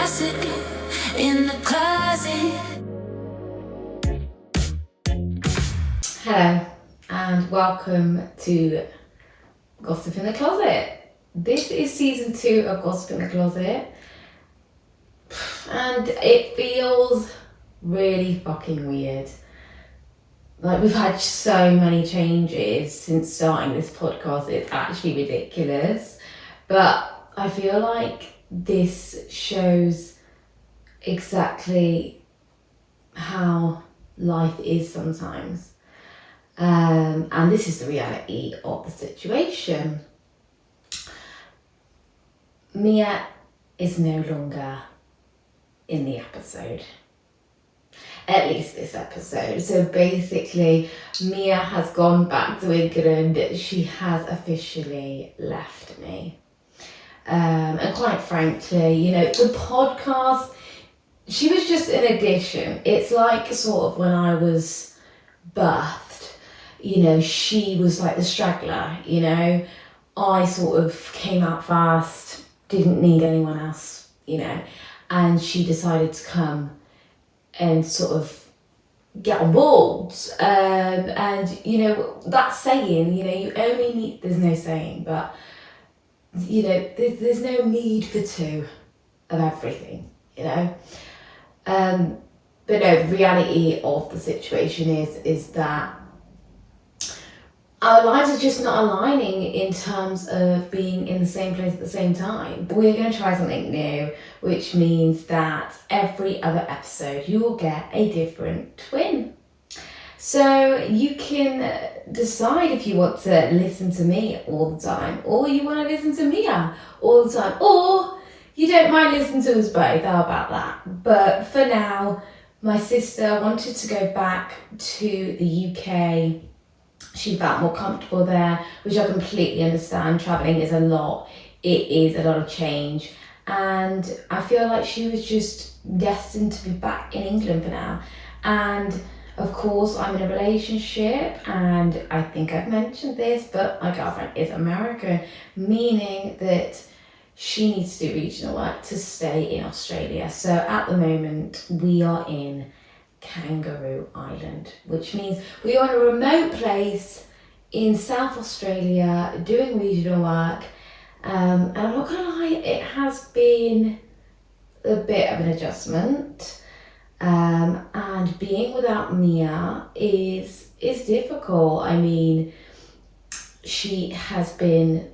sit in the closet. Hello and welcome to Gossip in the Closet. This is season 2 of Gossip in the Closet and it feels really fucking weird. Like, we've had so many changes since starting this podcast, it's actually ridiculous. But I feel like this shows exactly how life is sometimes. And this is the reality of the situation. Mia is no longer in the episode. At least this episode. So basically, Mia has gone back to England. She has officially left me. And quite frankly, you know, the podcast, she was just an addition. It's like sort of when I was birthed, you know, she was like the straggler, you know. I sort of came out fast, didn't need anyone else, you know, and she decided to come and sort of get on board. And, you know, that saying, you know, you only need, there's no saying, but, you know, there's no need for two of everything, you know. But no, the reality of the situation is that our lives are just not aligning in terms of being in the same place at the same time. We're going to try something new, which means that every other episode you will get a different twin. So you can decide if you want to listen to me all the time, or you want to listen to Mia all the time, or you don't mind listening to us both. How about that? But for now, my sister wanted to go back to the UK. She felt more comfortable there, which I completely understand. Traveling is a lot. It is a lot of change. And I feel like she was just destined to be back in England for now. And of course, I'm in a relationship, and I think I've mentioned this, but my girlfriend is American, meaning that she needs to do regional work to stay in Australia. So at the moment, we are in Kangaroo Island, which means we are in a remote place in South Australia doing regional work. And I'm not gonna lie, it has been a bit of an adjustment. And being without Mia is difficult. I mean, she has been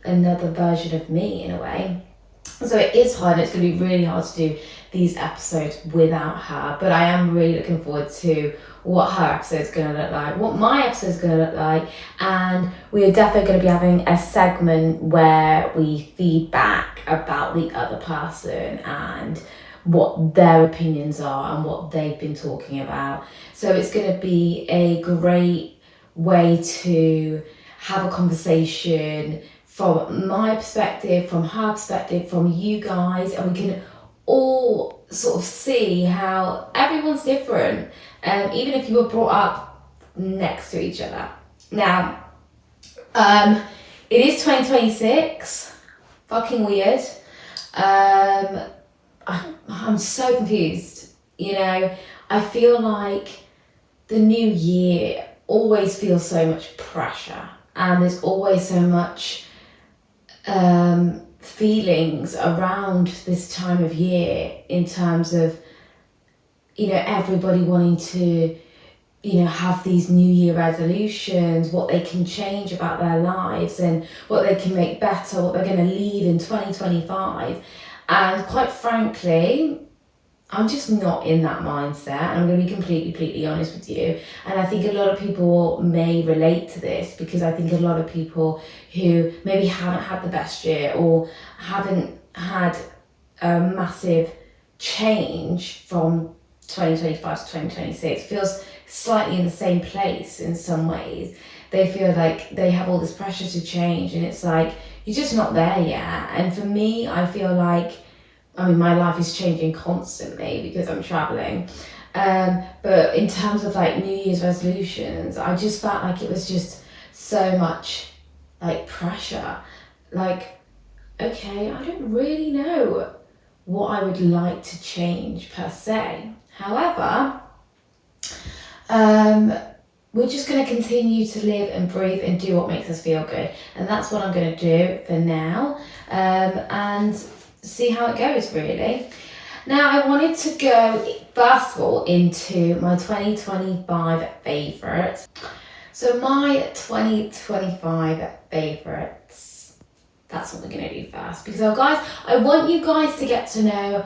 another version of me in a way. So it is hard. It's going to be really hard to do these episodes without her. But I am really looking forward to what her episode's going to look like, what my episode's going to look like. And we are definitely going to be having a segment where we feed back about the other person and what their opinions are and what they've been talking about. So it's going to be a great way to have a conversation from my perspective, from her perspective, from you guys, and we can all sort of see how everyone's different, even if you were brought up next to each other. Now, it is 2026, fucking weird. I'm so confused, you know. I feel like the new year always feels so much pressure, and there's always so much feelings around this time of year in terms of, you know, everybody wanting to, you know, have these New Year resolutions, what they can change about their lives and what they can make better, what they're going to leave in 2025. And quite frankly, I'm just not in that mindset. I'm going to be completely honest with you. And I think a lot of people may relate to this, because I think a lot of people who maybe haven't had the best year or haven't had a massive change from 2025 to 2026 feels slightly in the same place in some ways. They feel like they have all this pressure to change, and it's like, you're just not there yet. And for me, I feel like, I mean, my life is changing constantly because I'm traveling. But in terms of like New Year's resolutions, I just felt like it was just so much like pressure. Like, okay, I don't really know what I would like to change per se. However, we're just going to continue to live and breathe and do what makes us feel good. And that's what I'm going to do for now, and see how it goes, really. Now, I wanted to go, first of all, into my 2025 favourites. So my 2025 favourites, that's what we're going to do first. Because, guys, I want you guys to get to know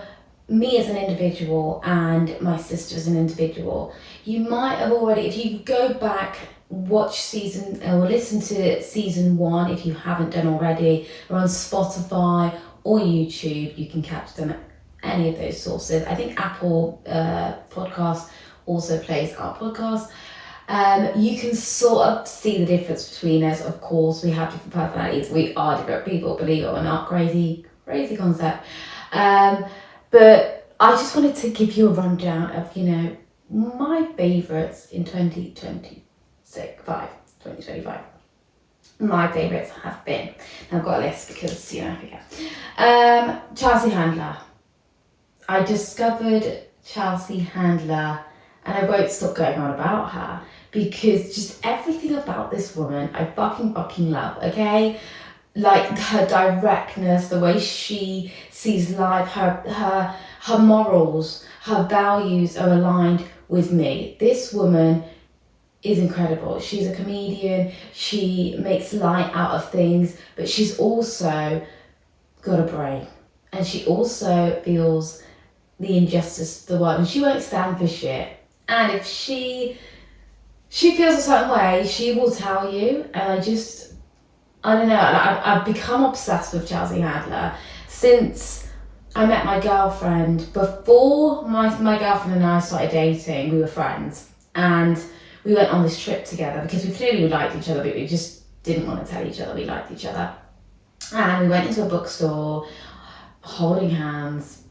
me as an individual and my sister as an individual. You might have already, if you go back, watch season or listen to season 1 if you haven't done already. We're on Spotify or YouTube. You can catch them at any of those sources. I think Apple Podcast also plays our podcast. You can sort of see the difference between us. Of course, we have different personalities. We are different people, believe it or not. Crazy concept. But I just wanted to give you a rundown of, my favourites in 2025. My favourites have been, and I've got a list because, I forget. Chelsea Handler. I discovered Chelsea Handler and I won't stop going on about her because just everything about this woman I fucking love, okay? Like her directness, the way she sees life, her morals, her values are aligned with me. This woman is incredible. She's a comedian. She makes light out of things, but she's also got a brain. And she also feels the injustice of the world. And she won't stand for shit. And if she feels a certain way, she will tell you. And I don't know, I've become obsessed with Chelsea Handler since I met my girlfriend. Before my girlfriend and I started dating, we were friends. And we went on this trip together because we clearly liked each other, but we just didn't want to tell each other we liked each other. And we went into a bookstore, holding hands,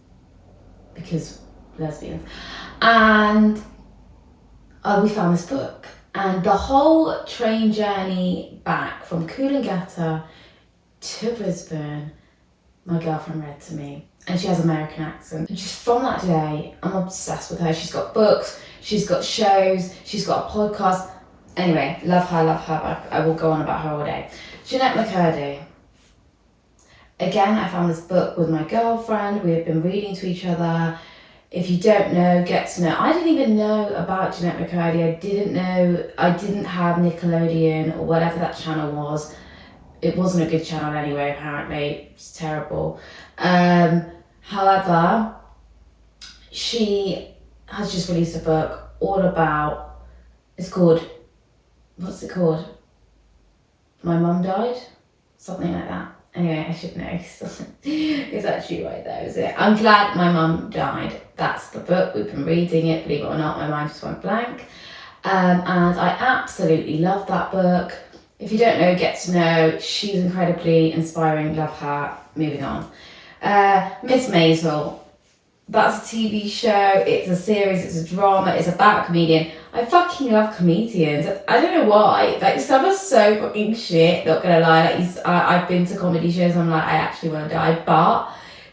because lesbians. And we found this book. And the whole train journey back from Coolangatta to Brisbane, my girlfriend read to me. And she has an American accent. Just from that day, I'm obsessed with her. She's got books, she's got shows, she's got a podcast. Anyway, love her. I will go on about her all day. Jeanette McCurdy. Again, I found this book with my girlfriend. We have been reading to each other. If you don't know, get to know. I didn't even know about Jeanette McCurdy. I didn't have Nickelodeon or whatever that channel was. It wasn't a good channel anyway, apparently. It's terrible. However, she has just released a book all about, what's it called? My Mum Died? Something like that. Anyway, I should know. It's actually right there, is it? I'm glad my mum died. That's the book. We've been reading it. Believe it or not, my mind just went blank. And I absolutely love that book. If you don't know, get to know. She's incredibly inspiring. Love her. Moving on. Miss Maisel. That's a TV show. It's a series. It's a drama. It's about a comedian. I fucking love comedians. I don't know why. Like, some are so fucking shit. Not gonna lie. I've been to comedy shows and I'm like, I actually want to die. But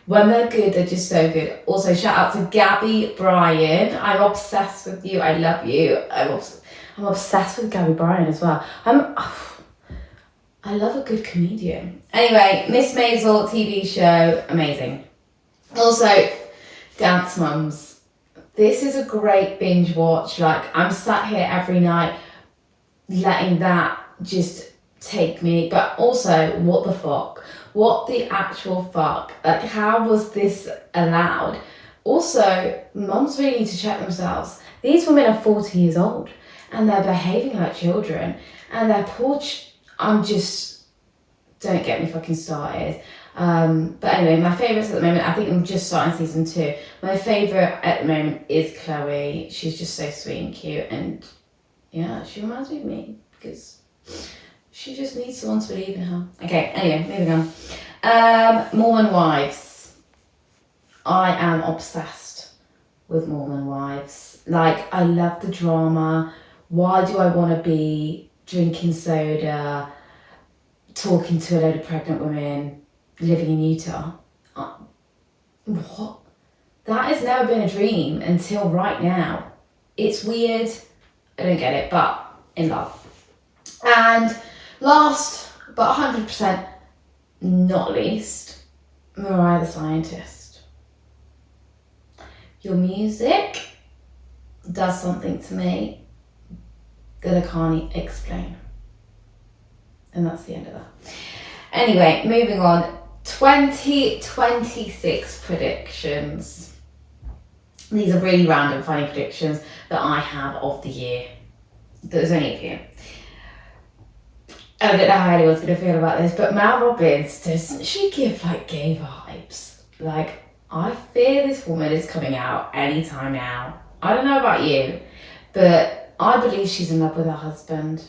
when they're good, they're just so good. Also, shout out to Gabby Bryan. I'm obsessed with you. I love you. I'm obsessed with Gabby Bryan as well. I love a good comedian. Anyway, Miss Maisel TV show, amazing. Also, Dance Mums. This is a great binge watch. Like, I'm sat here every night letting that just take me. But also, what the fuck? What the actual fuck? Like, how was this allowed? Also, mums really need to check themselves. These women are 40 years old and they're behaving like children. And they're don't get me fucking started. But anyway, my favourites at the moment, I think I'm just starting season 2. My favourite at the moment is Chloe. She's just so sweet and cute, and yeah, she reminds me of me because she just needs someone to believe in her. Okay, anyway, moving on. Mormon Wives. I am obsessed with Mormon Wives. Like, I love the drama. Why do I want to be drinking soda, talking to a load of pregnant women, living in Utah? what? That has never been a dream until right now. It's weird. I don't get it, but in love. And last, but 100% not least, Mariah the Scientist. Your music does something to me that I can't explain. And that's the end of that. Anyway, moving on. 2026 predictions. These are really random, funny predictions that I have of the year. There's only a few. I don't know how anyone's going to feel about this, but Mel Robbins, doesn't she give like gay vibes? Like, I fear this woman is coming out anytime now. I don't know about you, but I believe she's in love with her husband.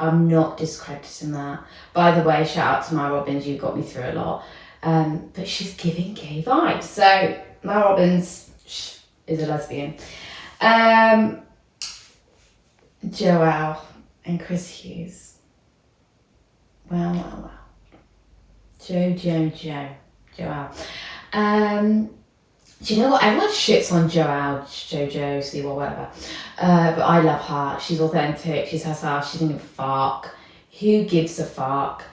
I'm not discrediting that. By the way, shout out to Mel Robbins, you got me through a lot. But she's giving gay vibes. So, Mel Robbins is a lesbian. Joelle and Chris Hughes. Wow. Joelle. Do you know what? Everyone shits on Joelle, Jojo, Siwa, whatever. But I love her. She's authentic. She's herself. She doesn't give a fuck. Who gives a fuck?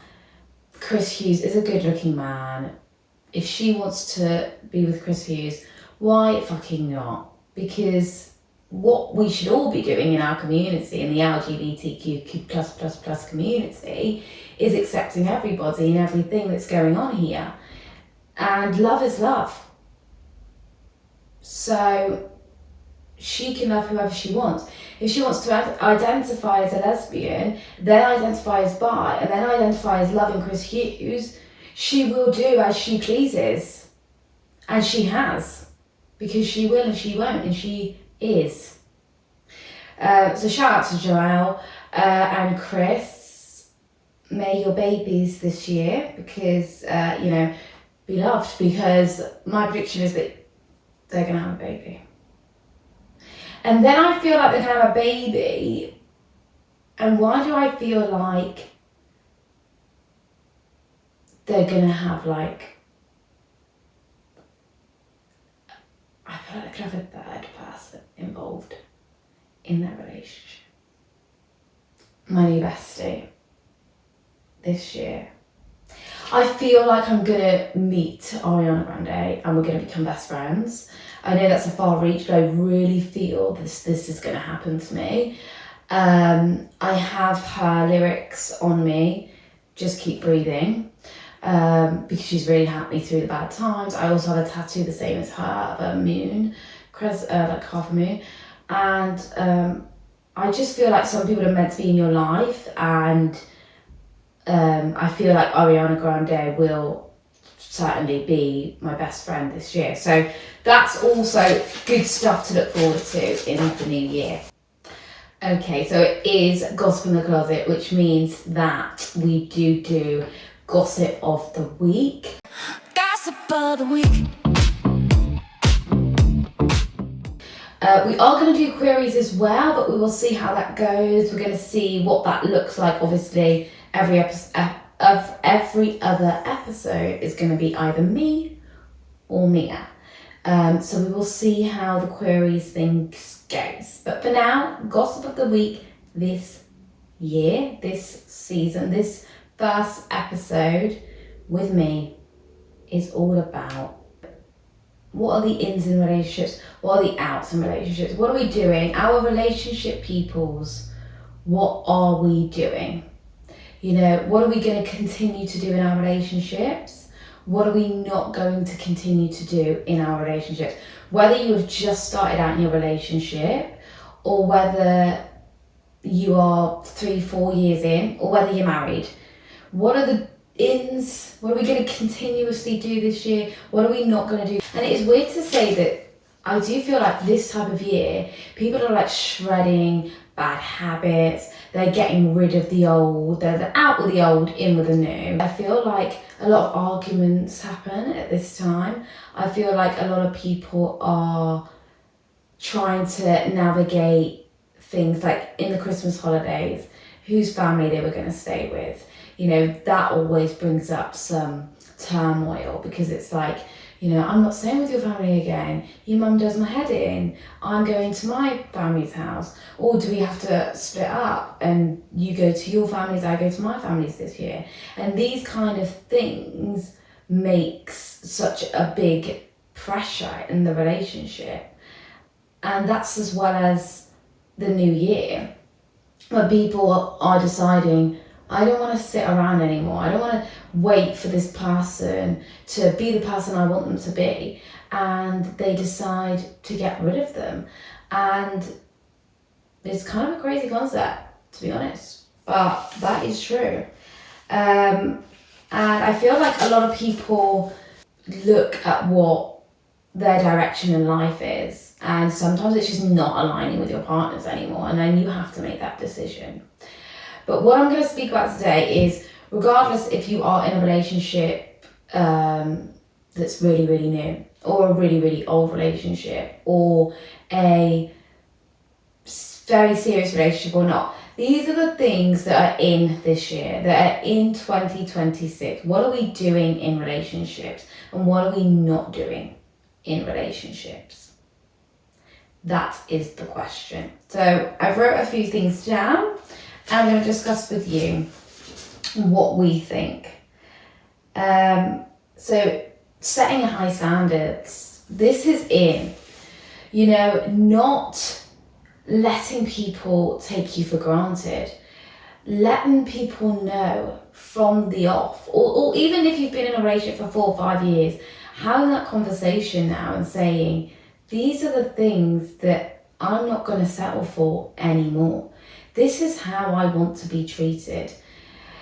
Chris Hughes is a good-looking man. If she wants to be with Chris Hughes, why fucking not? Because what we should all be doing in our community, in the LGBTQ plus community, is accepting everybody and everything that's going on here. And love is love. So she can love whoever she wants. If she wants to identify as a lesbian, then identify as bi, and then identify as loving Chris Hughes, she will do as she pleases. And she has. Because she will and she won't, and she is. So shout out to Joelle and Chris. May your babies this year, because, be loved, because my prediction is that they're going to have a baby. And then I feel like they're going to have a baby. And why do I feel like they're going to have I feel like they could have a third person involved in their relationship. My new bestie this year. I feel like I'm gonna meet Ariana Grande and we're gonna become best friends. I know that's a far reach, but I really feel this is gonna happen to me. I have her lyrics on me, Just Keep Breathing, because she's really helped me through the bad times. I also have a tattoo the same as her of a moon, like half a moon. And I just feel like some people are meant to be in your life, and I feel like Ariana Grande will certainly be my best friend this year. So that's also good stuff to look forward to in the new year. Okay, so it is Gossip in the Closet, which means that we do Gossip of the Week. Gossip of the week. We are going to do queries as well, but we will see how that goes. We're going to see what that looks like. Obviously, every other episode is going to be either me or Mia. So we will see how the queries thing goes. But for now, Gossip of the Week this year, this season, this first episode with me is all about what are the ins in relationships, what are the outs in relationships, what are we doing, our relationship peoples, what are we doing? What are we going to continue to do in our relationships? What are we not going to continue to do in our relationships? Whether you have just started out in your relationship, or whether you are 3-4 years in, or whether you're married. What are the ins? What are we going to continuously do this year? What are we not going to do? And it is weird to say that I do feel like this time of year, people are shredding bad habits. They're getting rid of the old. They're out with the old, in with the new. I feel like a lot of arguments happen at this time. I feel like a lot of people are trying to navigate things like in the Christmas holidays, whose family they were going to stay with. That always brings up some turmoil, because it's like I'm not staying with your family again. Your mum does my head in. I'm going to my family's house. Or do we have to split up and you go to your family's, I go to my family's this year? And these kind of things makes such a big pressure in the relationship. And that's as well as the new year, where people are deciding, I don't want to sit around anymore. I don't want to wait for this person to be the person I want them to be. And they decide to get rid of them. And it's kind of a crazy concept, to be honest. But that is true. And I feel like a lot of people look at what their direction in life is. And sometimes it's just not aligning with your partners anymore. And then you have to make that decision. But what I'm going to speak about today is, regardless if you are in a relationship that's really, really new, or a really, really old relationship, or a very serious relationship or not, these are the things that are in this year, that are in 2026. What are we doing in relationships, and what are we not doing in relationships? That is the question. So I wrote a few things down. I'm going to discuss with you what we think. So setting high standards. This is in, not letting people take you for granted. Letting people know from the off, or even if you've been in a relationship for 4 or 5 years, having that conversation now and saying, these are the things that I'm not going to settle for anymore. This is how I want to be treated.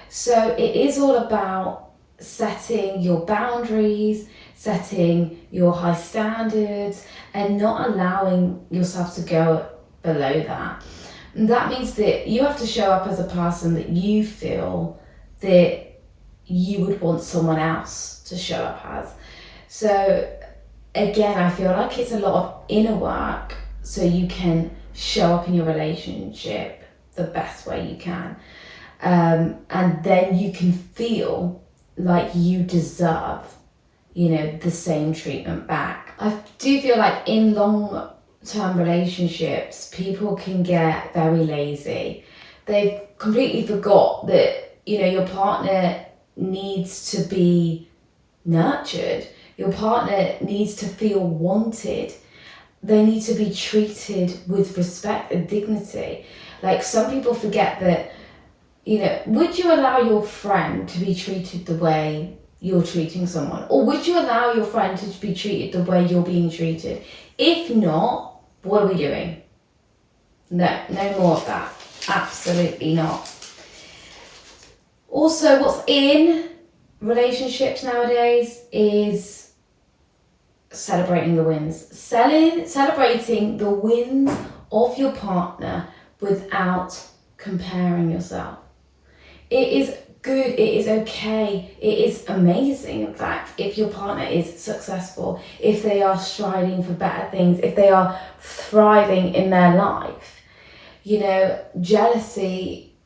So it is all about setting your boundaries, setting your high standards, and not allowing yourself to go below that. And that means that you have to show up as a person that you feel that you would want someone else to show up as. So again, I feel like it's a lot of inner work so you can show up in your relationship the best way you can, and then you can feel like you deserve the same treatment back. I do feel like in long-term relationships people can get very lazy. They've completely forgot that your partner needs to be nurtured. Your partner needs to feel wanted. They need to be treated with respect and dignity. Like, some people forget that, would you allow your friend to be treated the way you're treating someone? Or would you allow your friend to be treated the way you're being treated? If not, what are we doing? No more of that. Absolutely not. Also, what's in relationships nowadays is celebrating the wins. Celebrating the wins of your partner without comparing yourself. It is good, it is okay, it is amazing, in fact, if your partner is successful, if they are striding for better things, if they are thriving in their life. Jealousy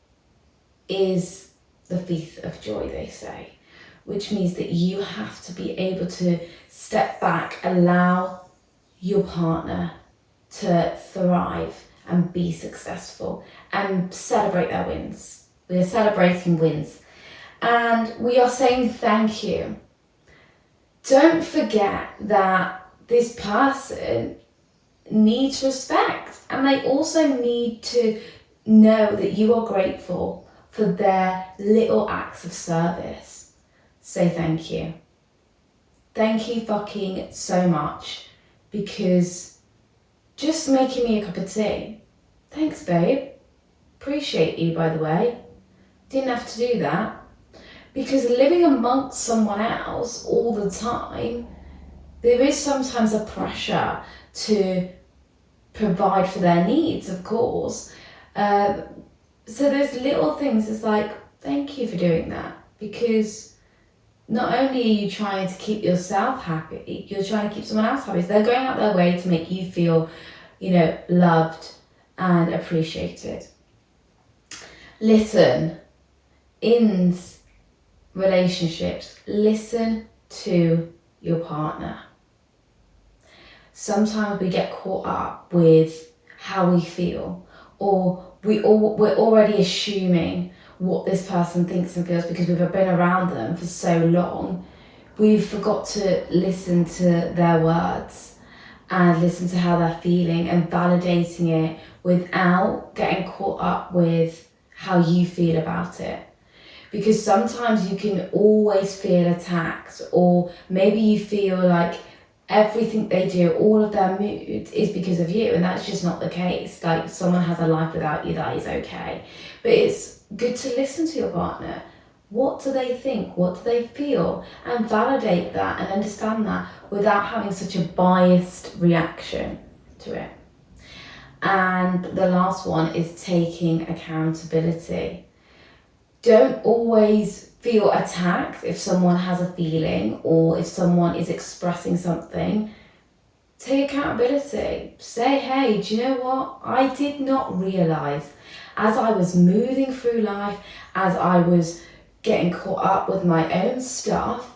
is the thief of joy, they say, which means that you have to be able to step back, allow your partner to thrive and be successful, and celebrate their wins. We are celebrating wins, and we are saying thank you. Don't forget that this person needs respect, and they also need to know that you are grateful for their little acts of service. Say thank you. Thank you fucking so much, because just making me a cup of tea. Thanks, babe. Appreciate you, by the way. Didn't have to do that. Because living amongst someone else all the time, there is sometimes a pressure to provide for their needs, of course. So there's little things, it's like, thank you for doing that. Because not only are you trying to keep yourself happy, you're trying to keep someone else happy. So they're going out their way to make you feel, loved and appreciated. Listen, in relationships, listen to your partner. Sometimes we get caught up with how we feel, or we're already assuming what this person thinks and feels because we've been around them for so long. We've forgot to listen to their words and listen to how they're feeling and validating it without getting caught up with how you feel about it. Because sometimes you can always feel attacked, or maybe you feel like everything they do, all of their mood is because of you, and that's just not the case. Like, someone has a life without you, that is okay. But it's good to listen to your partner. What do they think? What do they feel? And validate that and understand that without having such a biased reaction to it. And the last one is taking accountability. Don't always feel attacked if someone has a feeling or if someone is expressing something. Take accountability. Say, hey, do you know what? I did not realise as I was moving through life, as I was getting caught up with my own stuff,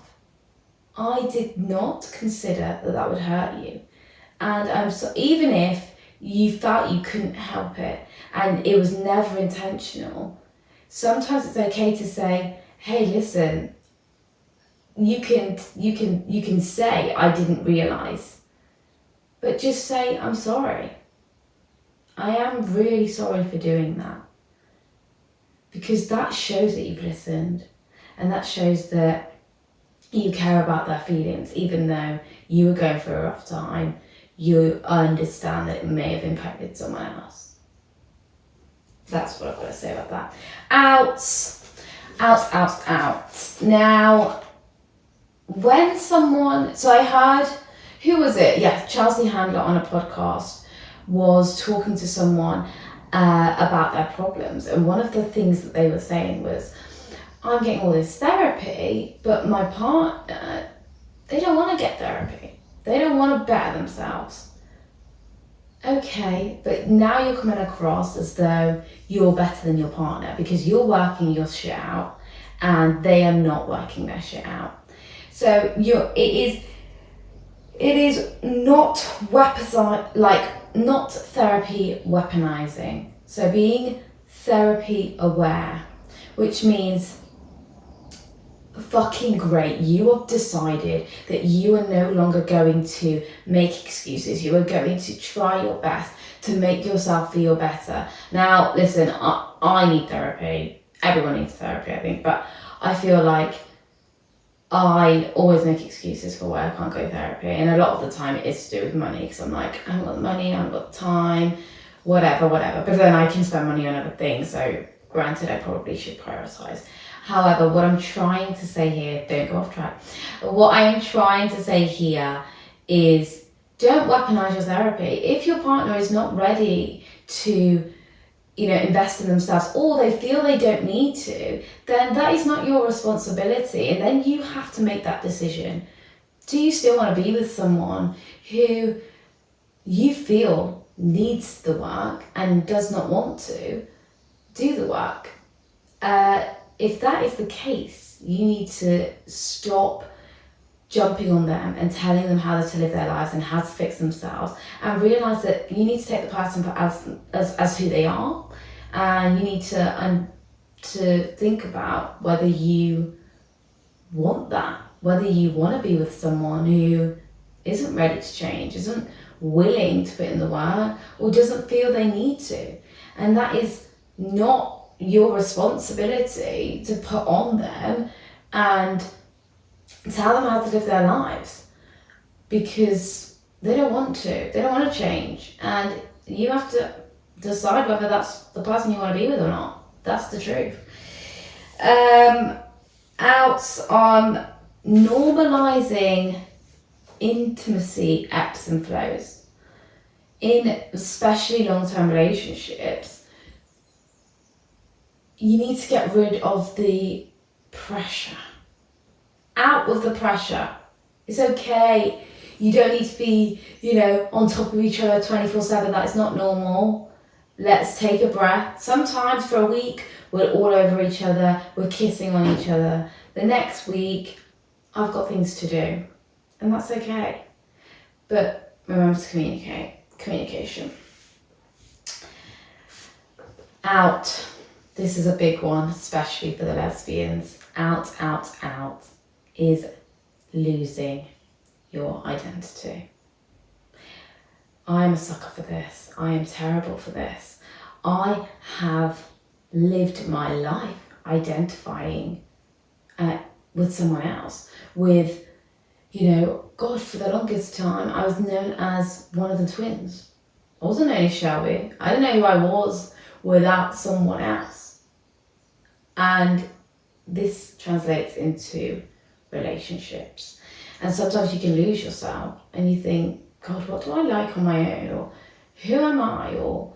I did not consider that that would hurt you. And so even if you felt you couldn't help it and it was never intentional, sometimes it's okay to say, hey, listen, you can say I didn't realise, but just say, I'm sorry. I am really sorry for doing that. Because that shows that you've listened, and that shows that you care about their feelings. Even though you were going through a rough time, you understand that it may have impacted someone else. That's what I've got to say about that. Out. Now, when someone, so I heard, who was it? Yeah, Chelsea Handler on a podcast was talking to someone about their problems, and one of the things that they were saying was, I'm getting all this therapy, but my partner, they don't want to get therapy. They don't want to better themselves. Okay, but now you're coming across as though you're better than your partner because you're working your shit out and they are not working their shit out. So it is not not therapy weaponizing. So being therapy aware, which means fucking great, you have decided that you are no longer going to make excuses. You are going to try your best to make yourself feel better. Now, listen, I need therapy. Everyone needs therapy, I think, but I feel like I always make excuses for why I can't go to therapy, and a lot of the time it is to do with money, because I'm like, I haven't got the money, I haven't got the time, whatever, but then I can spend money on other things, so granted, I probably should prioritise. However, what I'm trying to say here, don't go off track, what I am trying to say here is don't weaponise your therapy. If your partner is not ready to invest in themselves, or they feel they don't need to, then that is not your responsibility. And then you have to make that decision. Do you still want to be with someone who you feel needs the work and does not want to do the work? If that is the case, you need to stop jumping on them and telling them how to live their lives and how to fix themselves, and realize that you need to take the person as who they are, and you need to think about whether you want that, whether you want to be with someone who isn't ready to change, isn't willing to put in the work, or doesn't feel they need to. And that is not your responsibility to put on them and tell them how to live their lives, because they don't want to. They don't want to change, and you have to decide whether that's the person you want to be with or not. That's the truth. Out on normalizing intimacy ebbs and flows in especially long-term relationships. You need to get rid of the pressure. Out with the pressure. It's okay. You don't need to be, on top of each other 24/7. That is not normal. Let's take a breath. Sometimes for a week, we're all over each other. We're kissing on each other. The next week, I've got things to do. and that's okay. But remember to communicate. Communication. Out. This is a big one, especially for the lesbians. Out is losing your identity. I'm a sucker for this. I am terrible for this. I have lived my life identifying with someone else, with, God, for the longest time, I was known as one of the twins. I wasn't known as Shelby. I didn't know who I was without someone else. And this translates into relationships. And sometimes you can lose yourself and you think, God, what do I like on my own? Or who am I? Or,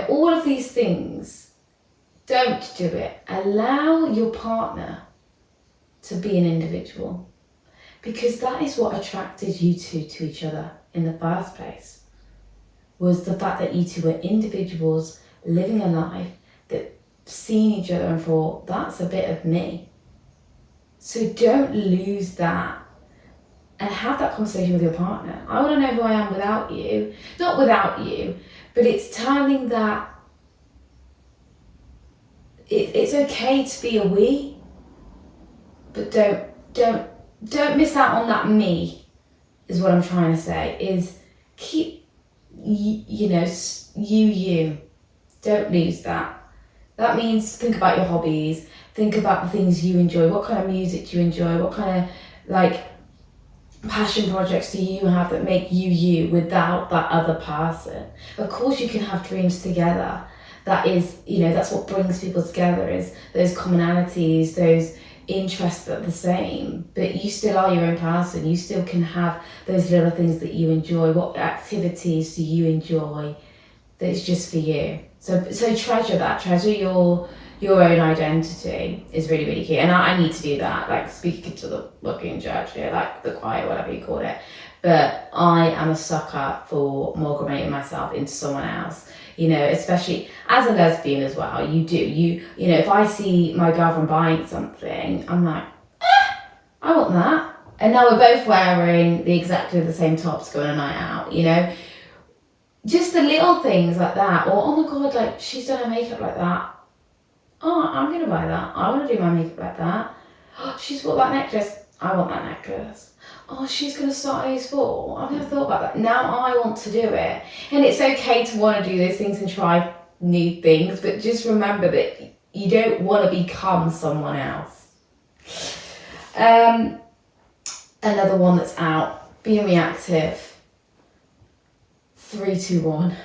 all of these things. Don't do it. Allow your partner to be an individual, because that is what attracted you two to each other in the first place, was the fact that you two were individuals living a life that seen each other and thought, that's a bit of me. So don't lose that, and have that conversation with your partner. I want to know who I am without you. Not without you, but it's telling that it's okay to be a we, but don't miss out on that me, is what I'm trying to say, is keep, you. Don't lose that. That means think about your hobbies, think about the things you enjoy, what kind of music do you enjoy, what kind of passion projects do you have that make you without that other person. Of course you can have dreams together. That is, that's what brings people together, is those commonalities, those interests that are the same, but you still are your own person. You still can have those little things that you enjoy. What activities do you enjoy that's just for you? So treasure that. Treasure your own identity is really, really key. And I need to do that, speaking to the fucking church here, the choir, whatever you call it. But I am a sucker for amalgamating myself into someone else. Especially as a lesbian as well, if I see my girlfriend buying something, I'm like, I want that. And now we're both wearing exactly the same tops going a night out, Just the little things like that. Or, oh my God, she's done her makeup like that. Oh, I'm going to buy that. I want to do my makeup like that. Oh, she's bought that necklace. I want that necklace. Oh, she's going to start a new sport. I've never thought about that. Now I want to do it. And it's okay to want to do those things and try new things, but just remember that you don't want to become someone else. Another one that's out, being reactive. 3, 2, 1.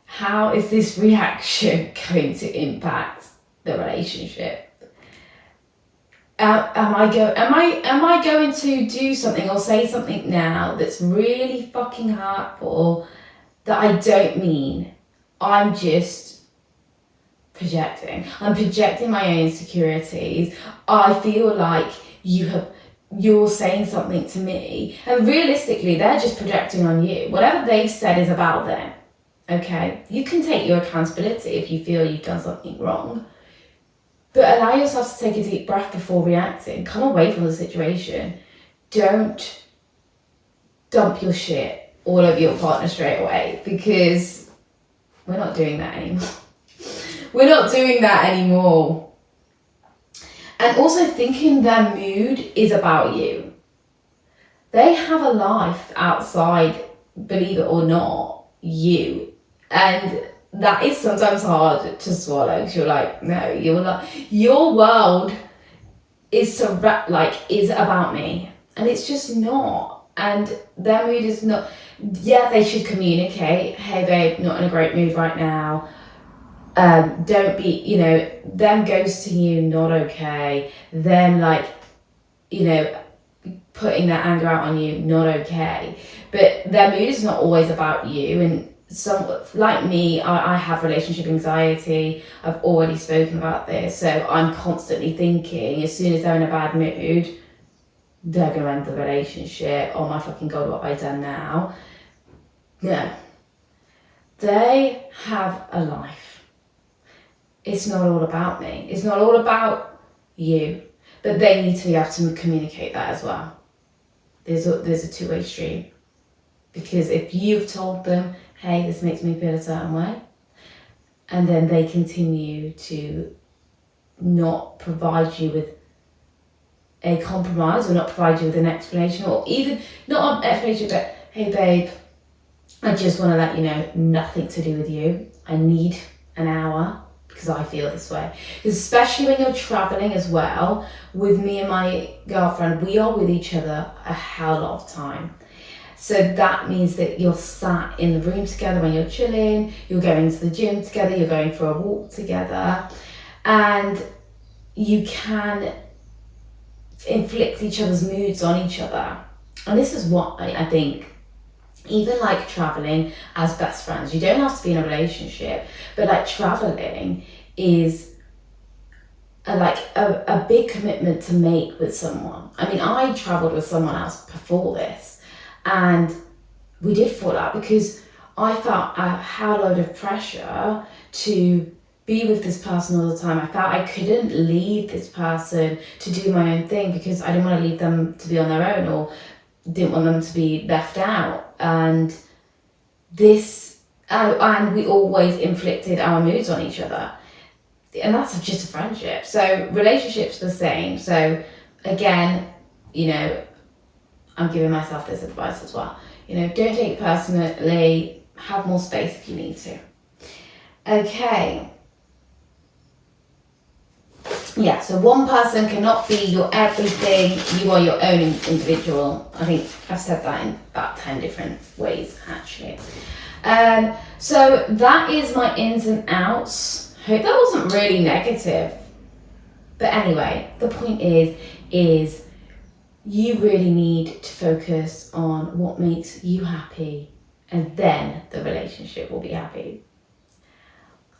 How is this reaction going to impact the relationship? Am I going to do something or say something now that's really fucking hurtful that I don't mean? I'm just projecting. I'm projecting my own insecurities. I feel like you're saying something to me, and realistically they're just projecting on you. Whatever they've said is about them. Okay? You can take your accountability if you feel you've done something wrong. But allow yourself to take a deep breath before reacting. Come away from the situation. Don't dump your shit all over your partner straight away, because we're not doing that anymore. We're not doing that anymore. And also thinking their mood is about you. They have a life outside, believe it or not, you. And that is sometimes hard to swallow, because you're like, no, you're not. Your world is about me, and it's just not. And their mood is not. Yeah, they should communicate. Hey, babe, not in a great mood right now. Don't be, them ghosting you, not okay. Them putting their anger out on you, not okay. But their mood is not always about you. And some, like me, I have relationship anxiety. I've already spoken about this, so I'm constantly thinking, as soon as they're in a bad mood, they're gonna end the relationship. Oh my fucking God, what have I done now? No. They have a life. It's not all about me. It's not all about you. But they need to be able to communicate that as well. there's a two-way street. Because if you've told them, hey, this makes me feel a certain way, and then they continue to not provide you with a compromise or not provide you with an explanation, or even not an explanation, but hey babe, I just want to let you know, nothing to do with you. I need an hour because I feel this way. Especially when you're traveling as well. With me and my girlfriend, we are with each other a hell of a time. So that means that you're sat in the room together when you're chilling, you're going to the gym together, you're going for a walk together, and you can inflict each other's moods on each other. And this is what I think, even like traveling as best friends, you don't have to be in a relationship, but like traveling is a big commitment to make with someone. I mean, I traveled with someone else before this, and we did fall out because I felt a hell load of pressure to be with this person all the time. I felt I couldn't leave this person to do my own thing because I didn't want to leave them to be on their own, or didn't want them to be left out. And and we always inflicted our moods on each other. And that's just a friendship. So relationships the same. So again, I'm giving myself this advice as well. Don't take it personally. Have more space if you need to. Okay. Yeah, so one person cannot be your everything. You are your own individual. I think I've said that in about 10 different ways, actually. So that is my ins and outs. Hope that wasn't really negative. But anyway, the point is you really need to focus on what makes you happy, and then the relationship will be happy.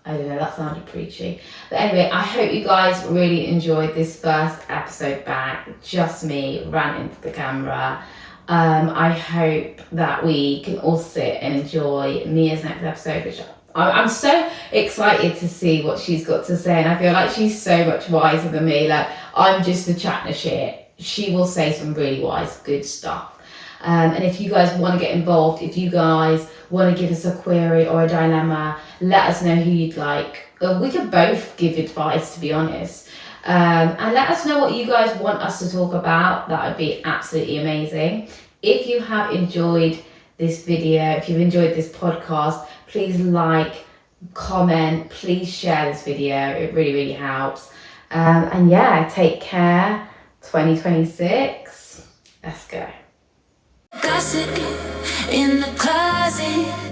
I don't know, that sounded preachy. But anyway, I hope you guys really enjoyed this first episode back. Just me ranting to the camera. I hope that we can all sit and enjoy Mia's next episode, which I'm so excited to see what she's got to say. And I feel like she's so much wiser than me. Like, I'm just a chatting shit. She will say some really wise, good stuff. And if you guys want to get involved, if you guys want to give us a query or a dilemma, let us know who you'd like. We could both give advice, to be honest. And let us know what you guys want us to talk about. That would be absolutely amazing. If you have enjoyed this video, if you've enjoyed this podcast, please like, comment, please share this video. It really, really helps. And yeah, take care. 2026. Let's go. Gossip in the closet.